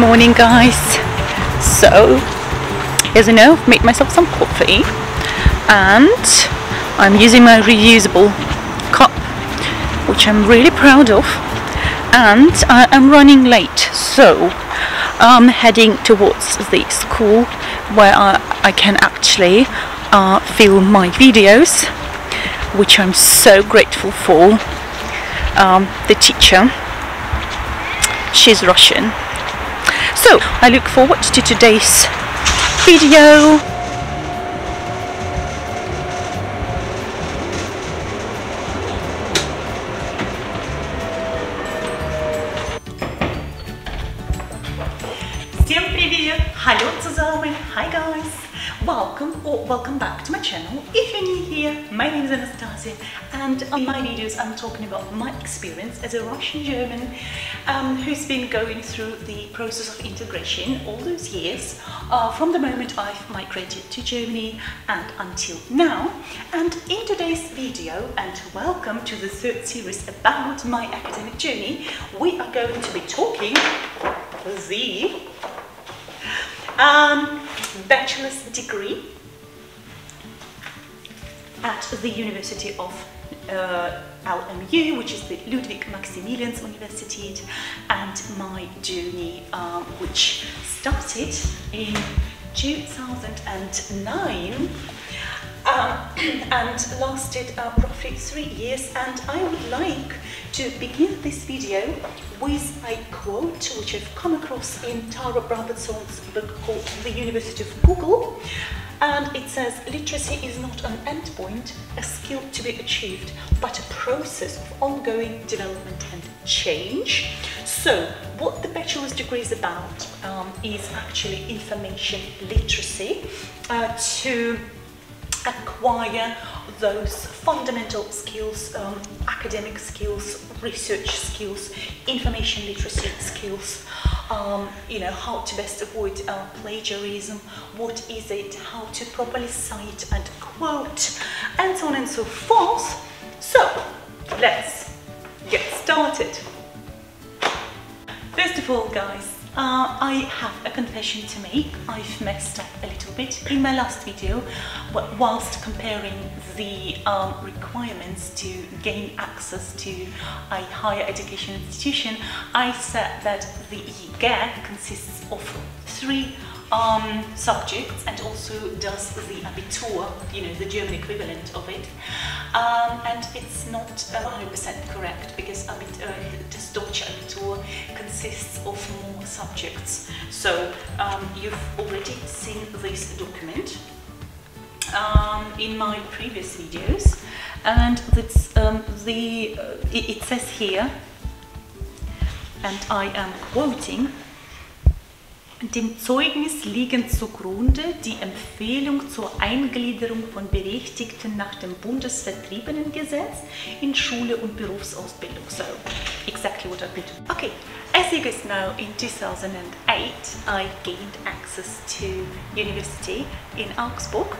morning, guys. So as you know, I've made myself some coffee and I'm using my reusable cup, which I'm really proud of, and I am running late, so I'm heading towards the school where I can actually film my videos, which I'm so grateful for. The teacher, she's Russian, so I look forward to today's video. Всем привет! Hallo zusammen! Hi guys! Welcome back to my channel. If you're new here, my name is Anastasia, and in my videos I'm talking about my experience as a Russian German who's been going through the process of integration all those years from the moment I've migrated to Germany and until now. And in today's video, and welcome to the third series about my academic journey, we are going to be talking the bachelor's degree at the University of LMU, which is the Ludwig Maximilians Universität, and my journey which started in 2009 and lasted roughly 3 years. And I would like to begin this video with a quote which I've come across in Tara Brabazon's book called The University of Google, and it says, literacy is not an endpoint, a skill to be achieved, but a process of ongoing development and change. So what the bachelor's degree is about is actually information literacy, to acquire those fundamental skills, academic skills, research skills, information literacy skills, you know, how to best avoid plagiarism, what is it, how to properly cite and quote, and so on and so forth. So let's get started. First of all, guys, I have a confession to make. I've messed up a little bit in my last video whilst comparing the requirements to gain access to a higher education institution. I said that the YGE consists of 3 subjects and also does the Abitur, you know, the German equivalent of it, and it's not 100% correct, because das Deutsche Abitur consists of more subjects. So you've already seen this document in my previous videos, and it's it says here, and I am quoting: Dem Zeugnis liegen zugrunde die Empfehlung zur Eingliederung von Berechtigten nach dem Bundesvertriebenengesetz in Schule und Berufsausbildung. So, exactly what I've been doing. Okay, as you guys know, in 2008 I gained access to university in Augsburg,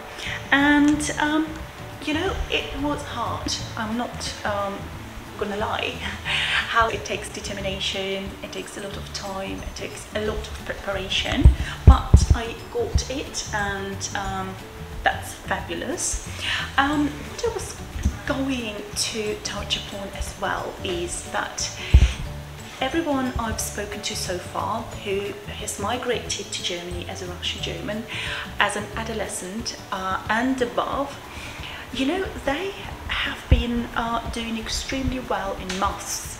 and you know, it was hard. I'm not gonna lie, how it takes determination, it takes a lot of time, it takes a lot of preparation, but I got it, and that's fabulous. What I was going to touch upon as well is that everyone I've spoken to so far who has migrated to Germany as a Russian German, as an adolescent and above, you know, they have been doing extremely well in maths,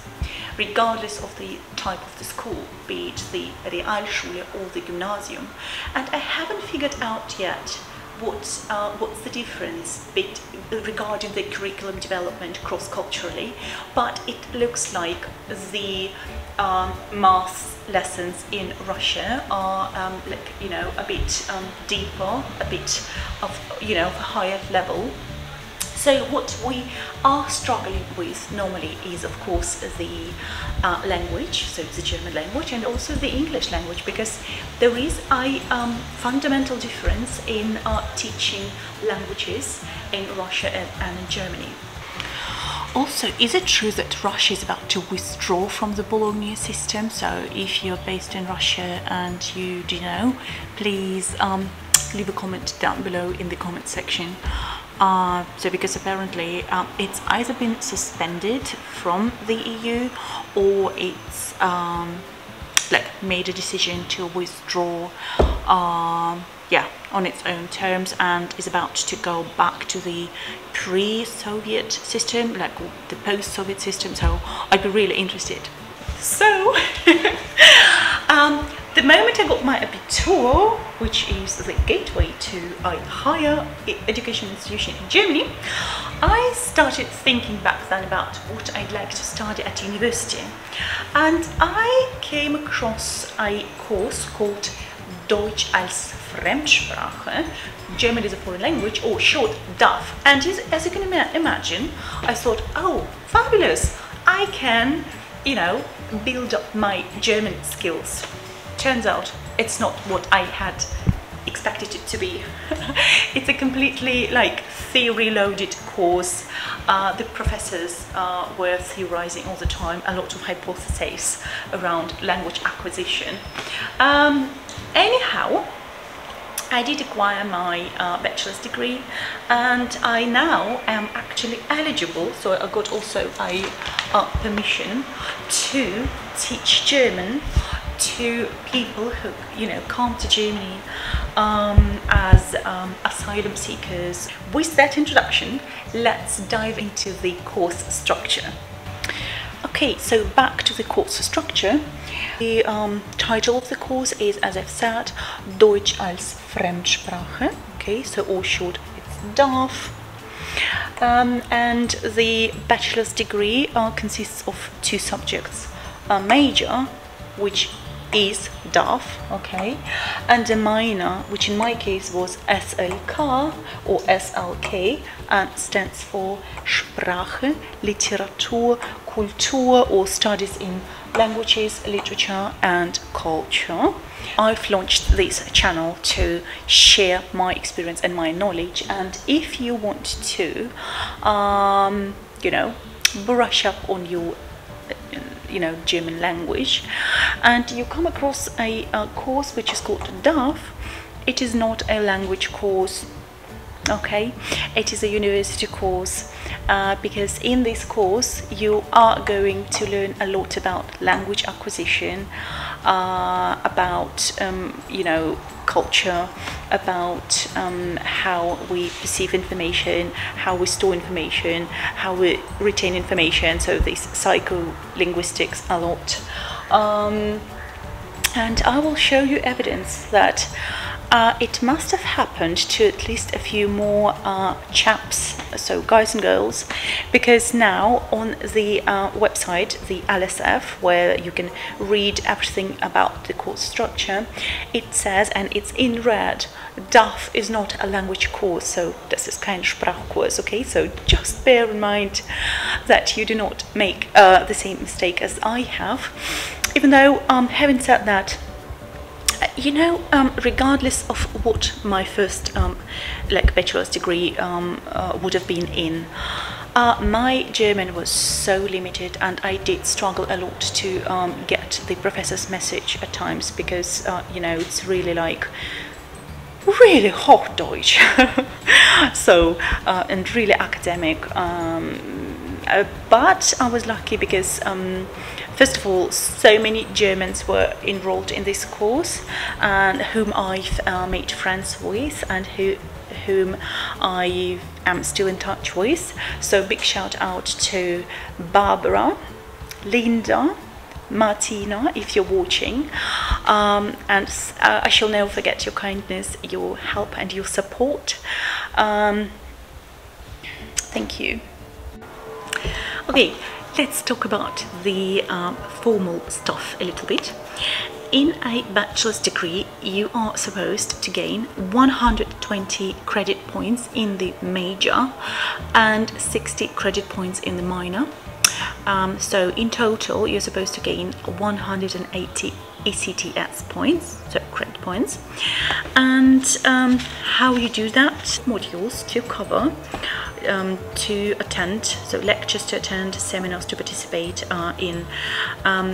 regardless of the type of the school, be it the Realschule or the Gymnasium. And I haven't figured out yet what's the difference regarding the curriculum development cross-culturally, but it looks like the maths lessons in Russia are like, you know, a bit deeper, a bit of, you know, a higher level. So what we are struggling with normally is, of course, the language, so the German language, and also the English language, because there is a fundamental difference in teaching languages in Russia and in Germany. Also, is it true that Russia is about to withdraw from the Bologna system? So if you're based in Russia and you do know, please leave a comment down below in the comment section. So because apparently it's either been suspended from the EU or it's like made a decision to withdraw yeah, on its own terms, and is about to go back to the pre-Soviet system, like the post-Soviet system. So I'd be really interested. So the moment I got my Abitur, which is the gateway to a higher education institution in Germany, I started thinking back then about what I'd like to study at university. And I came across a course called Deutsch als Fremdsprache, German is a foreign language, or short DaF. And as you can imagine, I thought, oh, fabulous, I can, you know, build up my German skills. Turns out it's not what I had expected it to be. It's a completely like theory loaded course. The professors were theorizing all the time, a lot of hypotheses around language acquisition. Anyhow, I did acquire my bachelor's degree, and I now am actually eligible, so I got also a permission to teach German to people who, you know, come to Germany as asylum seekers. With that introduction, let's dive into the course structure. Okay, so back to the course structure. The title of the course is, as I've said, Deutsch als Fremdsprache. Okay, so all short, it's DaF. And the bachelor's degree consists of two subjects: a major, which is DaF, okay, and a minor, which in my case was SLK or SLK, and stands for Sprache, Literatur, Kultur, or studies in languages, literature and culture. I've launched this channel to share my experience and my knowledge, and if you want to you know, brush up on your German language, and you come across a course which is called DaF, it is not a language course, okay, it is a university course, because in this course you are going to learn a lot about language acquisition, about you know, culture, about how we perceive information, how we store information, how we retain information, so this psycholinguistics a lot. And I will show you evidence that it must have happened to at least a few more chaps, so guys and girls, because now on the website, the LSF, where you can read everything about the course structure, it says, and it's in red, DaF is not a language course, so das ist kein Sprachkurs, okay? So just bear in mind that you do not make the same mistake as I have. Even though, having said that, you know, regardless of what my first like bachelor's degree would have been in, my German was so limited, and I did struggle a lot to get the professor's message at times, because you know, it's really like really Hochdeutsch. So and really academic, but I was lucky because first of all, so many Germans were enrolled in this course, and whom I've made friends with, and whom I am still in touch with. So big shout out to Barbara, Linda, Martina, if you're watching, and I shall never forget your kindness, your help and your support. Thank you. Okay, let's talk about the formal stuff a little bit. In a bachelor's degree, you are supposed to gain 120 credit points in the major and 60 credit points in the minor. So in total, you're supposed to gain 180 ECTS points, so credit points. And how you do that? Modules to cover, to attend, so lectures to attend, seminars to participate in.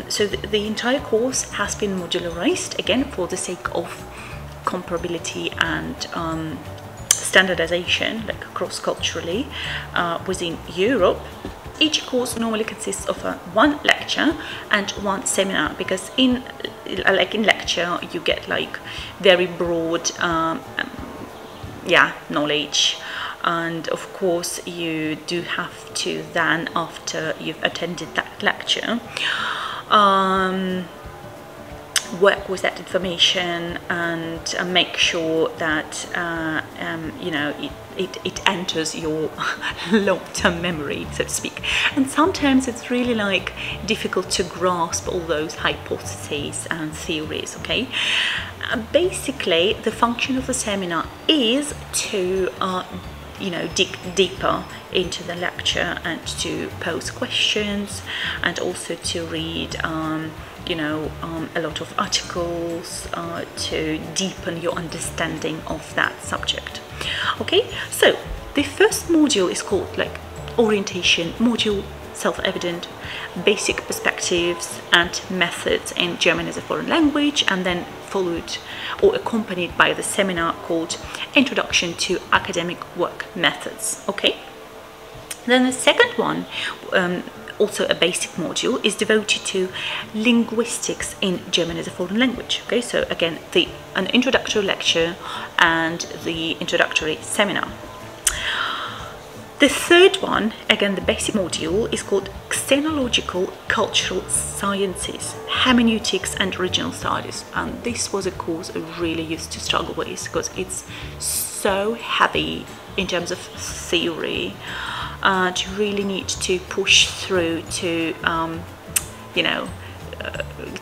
So the entire course has been modularized, again, for the sake of comparability and standardization, like cross-culturally within Europe. Each course normally consists of one lecture and one seminar, because in lecture you get like very broad knowledge, and of course you do have to then, after you've attended that lecture, work with that information and make sure that you know, it enters your long-term memory, so to speak. And sometimes it's really like difficult to grasp all those hypotheses and theories. Okay, basically the function of the seminar is to you know, dig deeper into the lecture and to pose questions, and also to read you know, a lot of articles to deepen your understanding of that subject. Okay, so the first module is called like orientation module, self-evident, basic perspectives and methods in German as a foreign language, and then followed or accompanied by the seminar called Introduction to Academic Work Methods. Okay, then the second one, also a basic module, is devoted to linguistics in German as a foreign language. Okay, so again, an introductory lecture and the introductory seminar. The third one, again the basic module, is called XENOLOGICAL Cultural Sciences, Hermeneutics and Regional Studies. And this was a course I really used to struggle with, because it's so heavy in terms of theory. You really need to push through to, you know,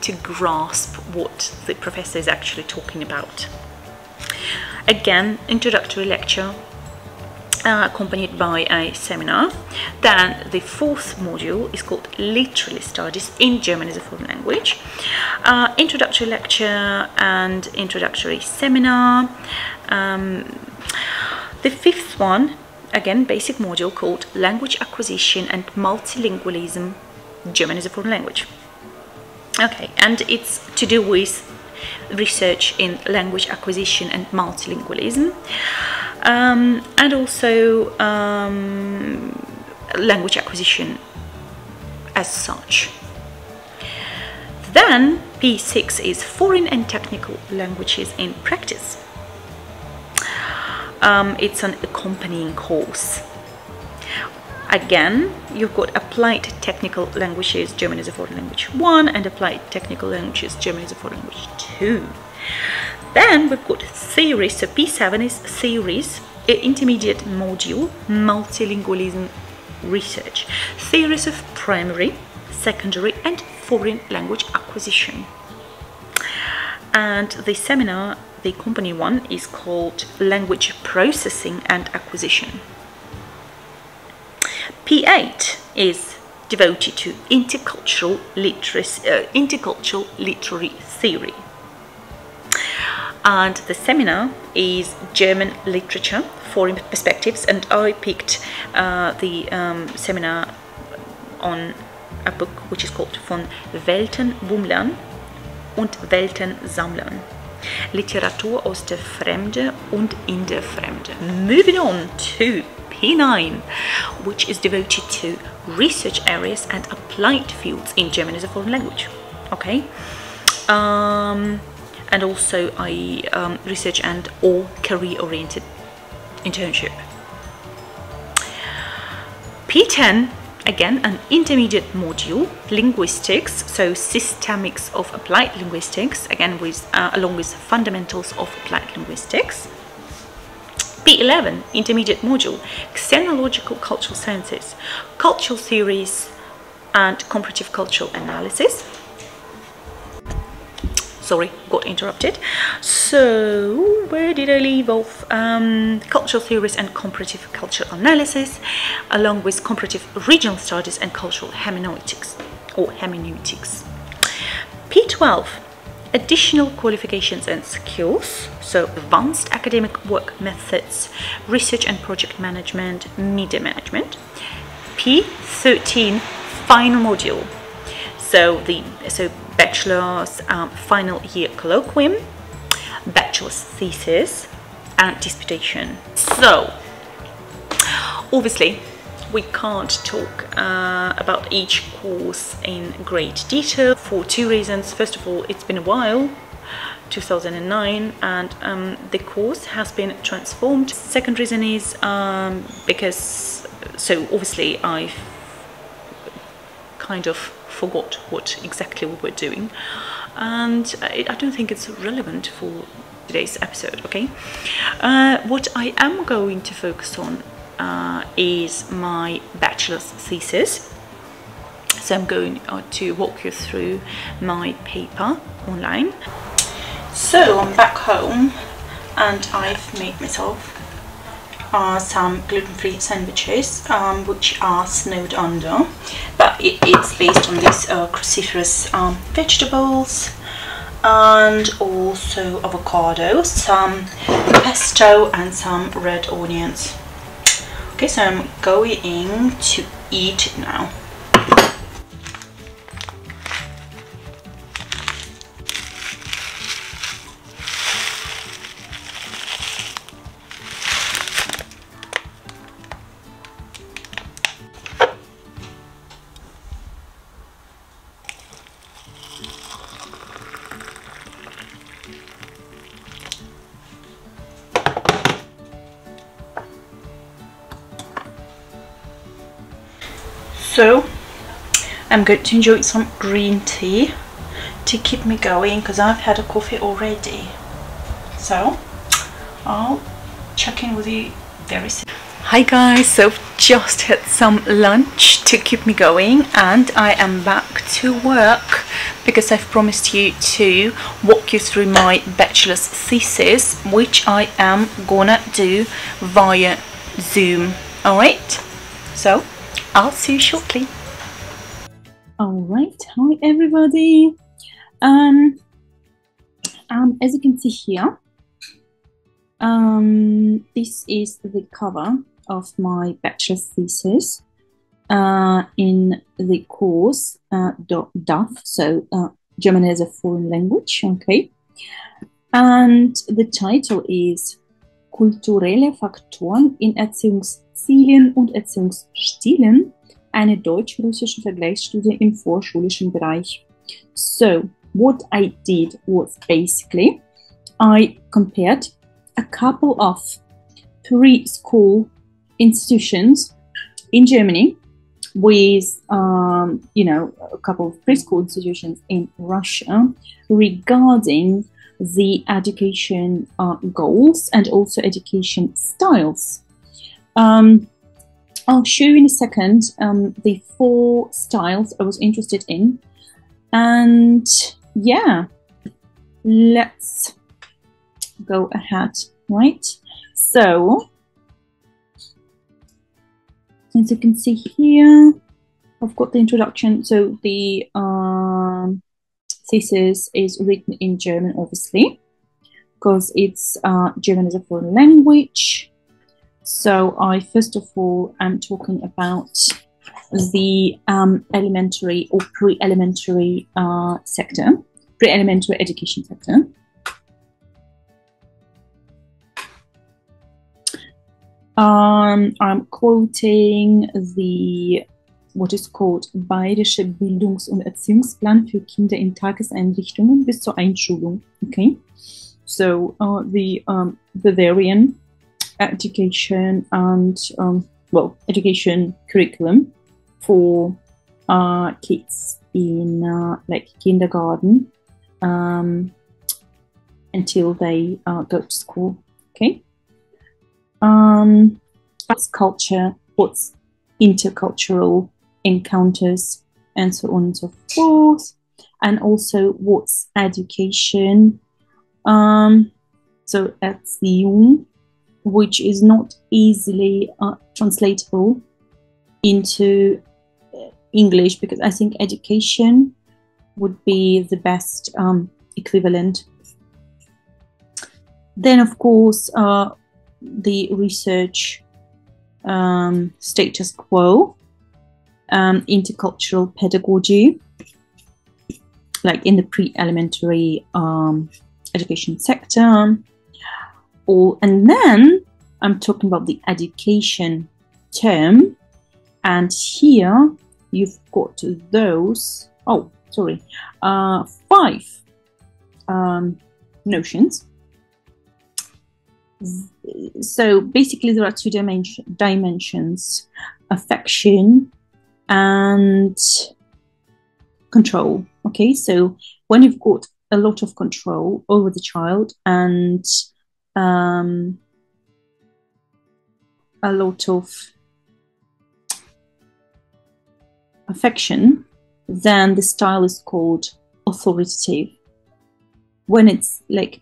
to grasp what the professor is actually talking about. Again, introductory lecture accompanied by a seminar. Then the fourth module is called Literary Studies in German as a foreign language. Introductory lecture and introductory seminar. The fifth one, again basic module, called Language Acquisition and Multilingualism, German as a foreign language. Okay, and it's to do with research in language acquisition and multilingualism, and also language acquisition as such. Then P6 is Foreign and Technical Languages in Practice. It's an accompanying course. Again, you've got Applied Technical Languages, German as a foreign language 1, and Applied Technical Languages, German as a foreign language 2. Then we've got theories. So P7 is theories, intermediate module, multilingualism research, theories of primary, secondary and foreign language acquisition. And the seminar, the company one, is called Language Processing and Acquisition. P8 is devoted to intercultural literary theory. And the seminar is German Literature, Foreign Perspectives, and I picked the seminar on a book which is called Von Weltenbummlern und Weltensammlern. Literatur aus der Fremde und in der Fremde. Moving on to P9, which is devoted to research areas and applied fields in German as a foreign language. Okay, and also a research and or career-oriented internship. P10, again an intermediate module, linguistics, so systemics of applied linguistics, again with along with fundamentals of applied linguistics. P11, intermediate module, XENOLOGICAL Cultural Sciences, cultural theories and comparative cultural analysis. sorry, got interrupted. So where did I leave off? Cultural theories and comparative cultural analysis, along with comparative regional studies and cultural hermeneutics or hermeneutics. P12, additional qualifications and skills, so advanced academic work methods, research and project management, media management. P13, final module, so bachelor's final year colloquium, bachelor's thesis and disputation. So obviously we can't talk about each course in great detail for two reasons. First of all, it's been a while, 2009, and the course has been transformed. Second reason is because obviously I kind of forgot what exactly we were doing, and I don't think it's relevant for today's episode. Okay, what I am going to focus on is my bachelor's thesis. So I'm going to walk you through my paper online. So I'm back home and I've made myself some gluten-free sandwiches, which are snowed under, but it's based on these cruciferous vegetables, and also avocado, some pesto and some red onions. Okay, so I'm going to eat it now. So I'm going to enjoy some green tea to keep me going, because I've had a coffee already. So I'll check in with you very soon. Hi guys, so just had some lunch to keep me going, and I am back to work because I've promised you to walk you through my bachelor's thesis, which I am gonna do via Zoom. Alright, so I'll see you shortly. Alright, hi everybody. As you can see here, this is the cover of my bachelor's thesis in the course DaF, so German as a foreign language, okay. And the title is Kulturelle Faktoren in Erziehungszielen und Erziehungsstilen, eine deutsch-russische Vergleichsstudie im vorschulischen Bereich. So what I did was basically I compared a couple of preschool institutions in Germany with you know, a couple of preschool institutions in Russia regarding the education goals and also education styles. I'll show you in a second the 4 styles I was interested in, and yeah, let's go ahead, right? So as you can see here, I've got the introduction. So the thesis is written in German, obviously, because it's German as a foreign language. So I first of all am talking about the elementary or pre-elementary sector, pre-elementary education sector. I'm quoting the what is called Bayerische Bildungs- und Erziehungsplan für Kinder in Tageseinrichtungen bis zur Einschulung. Okay, so the Bavarian education and well, education curriculum for kids in like kindergarten until they go to school. Okay. What's culture, what's intercultural encounters, and so on and so forth. and also what's education. So Erziehung, which is not easily translatable into English, because I think education would be the best equivalent. Then, of course, the research status quo, intercultural pedagogy, like in the pre-elementary education sector. And then I'm talking about the education term, and here you've got those, five notions. So basically there are two dimensions, affection and control. Okay, so when you've got a lot of control over the child and a lot of affection, then the style is called authoritative. When it's like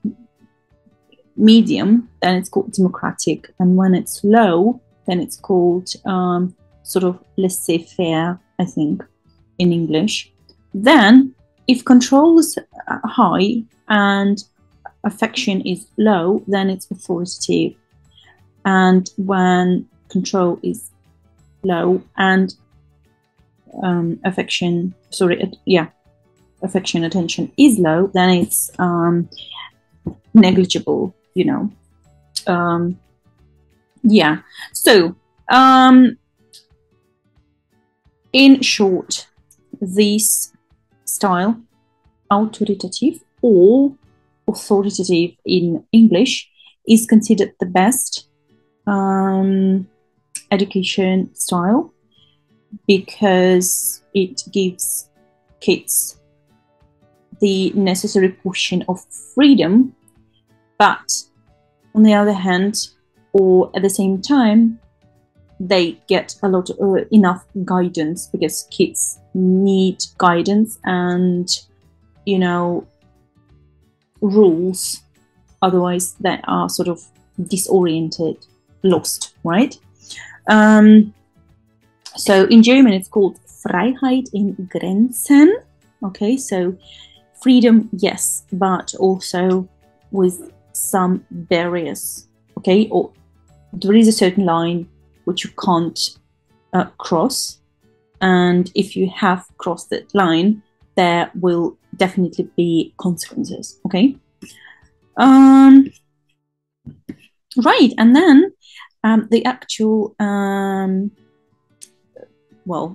medium, then it's called democratic, and when it's low, then it's called sort of laissez-faire, I think, in English. Then if control is high and affection is low, then it's authoritative. And when control is low and affection, attention is low, then it's negligible, you know. So in short, this style, authoritative or authoritative in English, is considered the best education style, because it gives kids the necessary portion of freedom, but on the other hand, or at the same time, they get a lot of enough guidance, because kids need guidance and, you know, rules, otherwise they are sort of disoriented, lost, right? So in German it's called Freiheit in Grenzen. Okay, so freedom, yes, but also with some barriers. Okay, or there is a certain line which you can't cross, and if you have crossed that line, there will definitely be consequences. Okay, right, and then the actual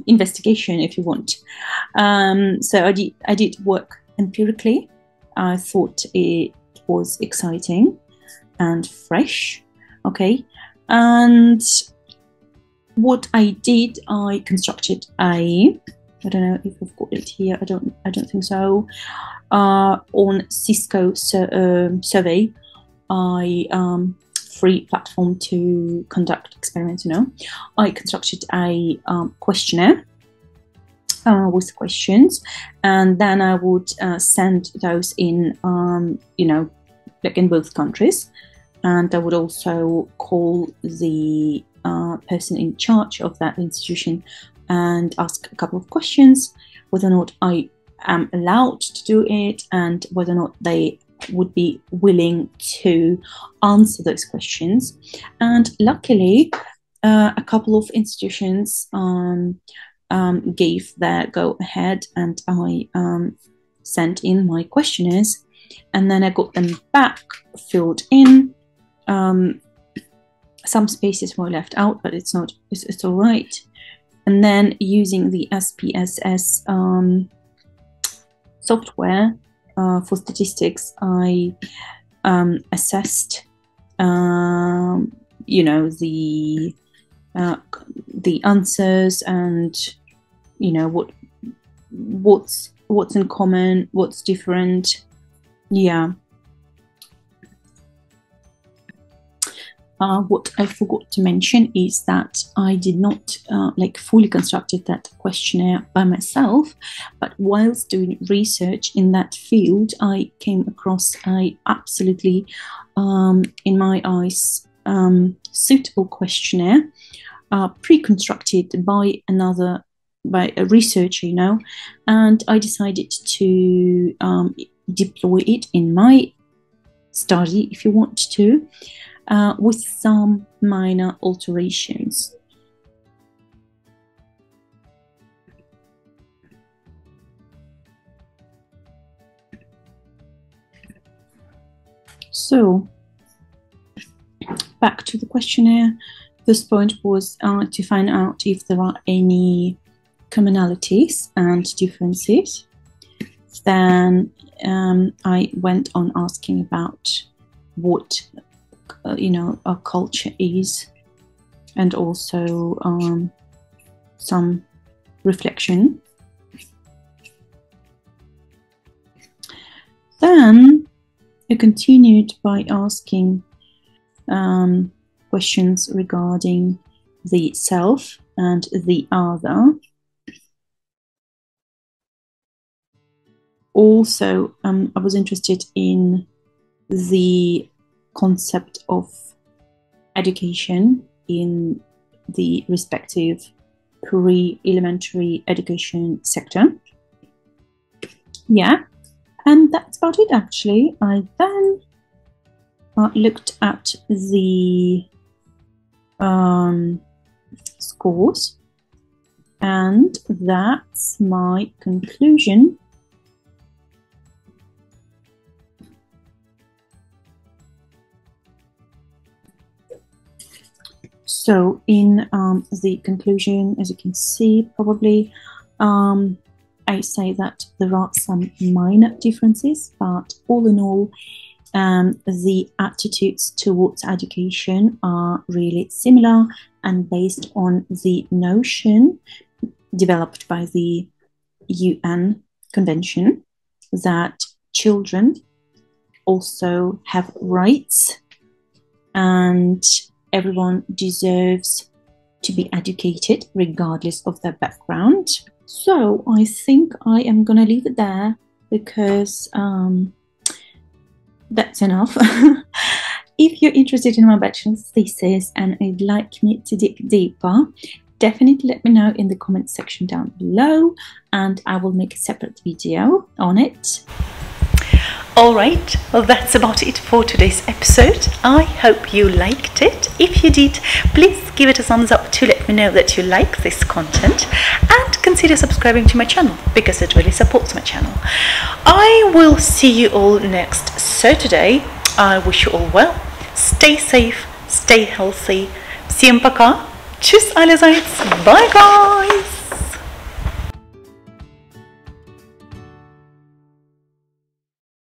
investigation, if you want. So I did work empirically. I thought it was exciting and fresh. Okay, and what I did, I constructed I don't know if I've got it here. I don't think so. On Cisco survey, free platform to conduct experiments, you know. I constructed a questionnaire with questions, and then I would send those in, you know, like in both countries, and I would also call the person in charge of that institution and ask a couple of questions, whether or not I am allowed to do it, and whether or not they would be willing to answer those questions. And luckily, a couple of institutions gave their go-ahead, and I sent in my questionnaires, and then I got them back filled in. Some spaces were left out, but it's all right. And then using the SPSS software for statistics, I assessed, you know, the answers, and you know what's in common, what's different. Yeah. what I forgot to mention is that I did not fully constructed that questionnaire by myself, but whilst doing research in that field, I came across a absolutely, in my eyes, suitable questionnaire, pre-constructed by a researcher, and I decided to deploy it in my study, if you want to, with some minor alterations. So, back to the questionnaire. First point was to find out if there are any commonalities and differences. Then I went on asking about what our culture is, and also some reflection. Then I continued by asking questions regarding the self and the other. Also, I was interested in the concept of education in the respective pre-elementary education sector. Yeah, and that's about it actually. I then looked at the scores, and that's my conclusion. So in the conclusion, as you can see, probably I say that there are some minor differences, but all in all, the attitudes towards education are really similar and based on the notion developed by the UN Convention that children also have rights and everyone deserves to be educated regardless of their background. So I think I am gonna leave it there because that's enough. If you're interested in my bachelor's thesis and would like me to dig deeper, definitely let me know in the comment section down below and I will make a separate video on it. Alright, well that's about it for today's episode. I hope you liked it. If you did, please give it a thumbs up to let me know that you like this content, and consider subscribing to my channel because it really supports my channel. I will see you all next Saturday. I wish you all well. Stay safe, stay healthy. Всем пока. Tschüss allerseits. Bye guys.